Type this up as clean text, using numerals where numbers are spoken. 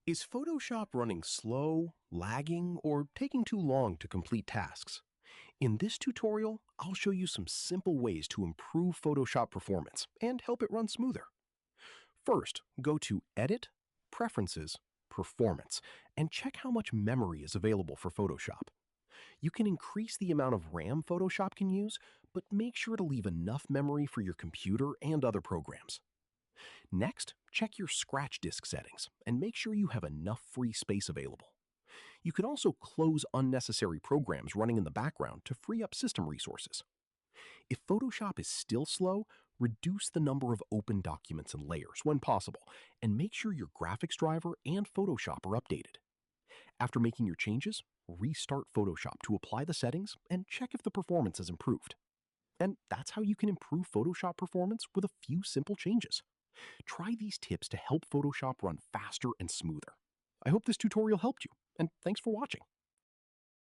Is Photoshop running slow, lagging, or taking too long to complete tasks? In this tutorial, I'll show you some simple ways to improve Photoshop performance and help it run smoother. First, go to Edit, Preferences, Performance, and check how much memory is available for Photoshop. You can increase the amount of RAM Photoshop can use, but make sure to leave enough memory for your computer and other programs. Next, check your scratch disk settings and make sure you have enough free space available. You can also close unnecessary programs running in the background to free up system resources. If Photoshop is still slow, reduce the number of open documents and layers when possible, and make sure your graphics driver and Photoshop are updated. After making your changes, restart Photoshop to apply the settings and check if the performance has improved. And that's how you can improve Photoshop performance with a few simple changes. Try these tips to help Photoshop run faster and smoother. I hope this tutorial helped you, and thanks for watching.